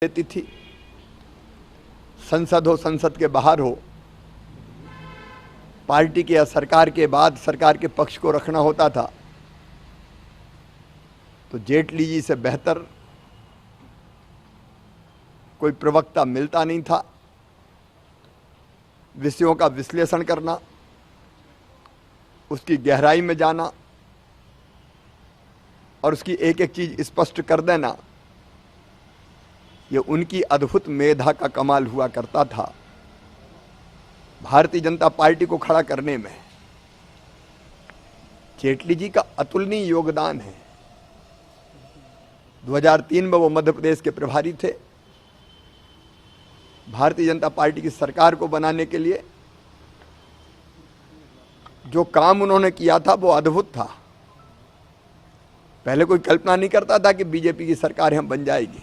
देती थी। संसद हो, संसद के बाहर हो, पार्टी के या सरकार के बाद सरकार के पक्ष को रखना होता था, तो जेटली जी से बेहतर कोई प्रवक्ता मिलता नहीं था। विषयों का विश्लेषण करना, उसकी गहराई में जाना और उसकी एक एक चीज स्पष्ट कर देना, ये उनकी अद्भुत मेधा का कमाल हुआ करता था। भारतीय जनता पार्टी को खड़ा करने में जेटली जी का अतुलनीय योगदान है। 2003 में वो मध्य प्रदेश के प्रभारी थे। भारतीय जनता पार्टी की सरकार को बनाने के लिए जो काम उन्होंने किया था वो अद्भुत था। पहले कोई कल्पना नहीं करता था कि बीजेपी की सरकार हम बन जाएगी।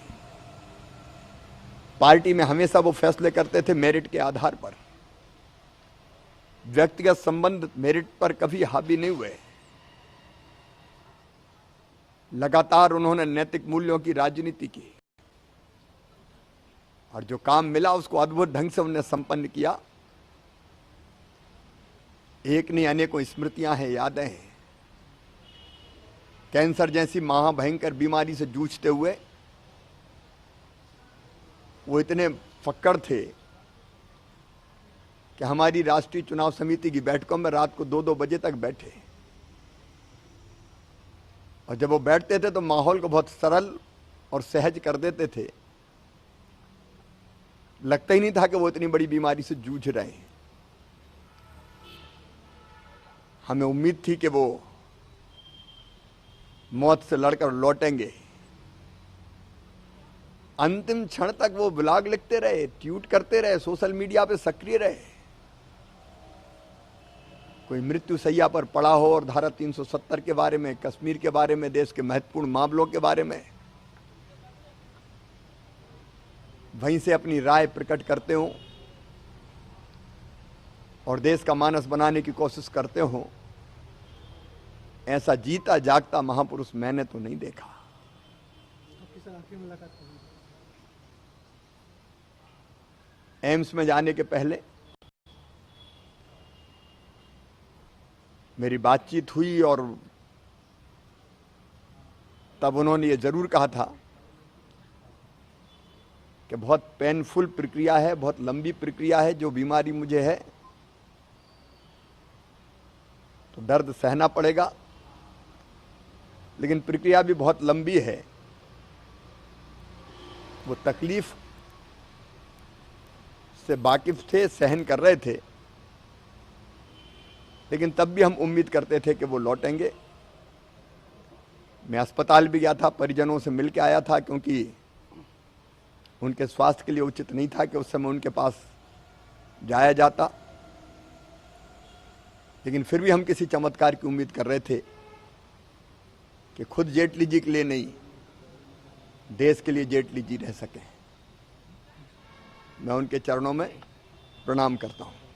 पार्टी में हमेशा वो फैसले करते थे मेरिट के आधार पर। व्यक्तिगत संबंध मेरिट पर कभी हावी नहीं हुए। लगातार उन्होंने नैतिक मूल्यों की राजनीति की और जो काम मिला उसको अद्भुत ढंग से उन्होंने संपन्न किया। एक नहीं अनेकों स्मृतियां हैं, यादें हैं। कैंसर जैसी महाभयंकर बीमारी से जूझते हुए वो इतने फक्कड़ थे कि हमारी राष्ट्रीय चुनाव समिति की बैठकों में रात को 2-2 बजे तक बैठे, और जब वो बैठते थे तो माहौल को बहुत सरल और सहज कर देते थे। लगता ही नहीं था कि वो इतनी बड़ी बीमारी से जूझ रहे हैं। हमें उम्मीद थी कि वो मौत से लड़कर लौटेंगे। अंतिम क्षण तक वो ब्लॉग लिखते रहे, ट्वीट करते रहे, सोशल मीडिया पे सक्रिय रहे। कोई मृत्यु सैया पर पड़ा हो और धारा 370 के बारे में, कश्मीर के बारे में, देश के महत्वपूर्ण मामलों के बारे में वहीं से अपनी राय प्रकट करते हो और देश का मानस बनाने की कोशिश करते हो, ऐसा जीता जागता महापुरुष मैंने तो नहीं देखा। एम्स में जाने के पहले मेरी बातचीत हुई और तब उन्होंने ये जरूर कहा था कि बहुत पेनफुल प्रक्रिया है, बहुत लंबी प्रक्रिया है। जो बीमारी मुझे है तो दर्द सहना पड़ेगा, लेकिन प्रक्रिया भी बहुत लंबी है। वो तकलीफ से वाकिफ थे, सहन कर रहे थे, लेकिन तब भी हम उम्मीद करते थे कि वो लौटेंगे। मैं अस्पताल भी गया था, परिजनों से मिल के आया था, क्योंकि उनके स्वास्थ्य के लिए उचित नहीं था कि उस समय उनके पास जाया जाता। लेकिन फिर भी हम किसी चमत्कार की उम्मीद कर रहे थे कि खुद जेटली जी के लिए नहीं, देश के लिए जेटली जी रह सके। मैं उनके चरणों में प्रणाम करता हूं।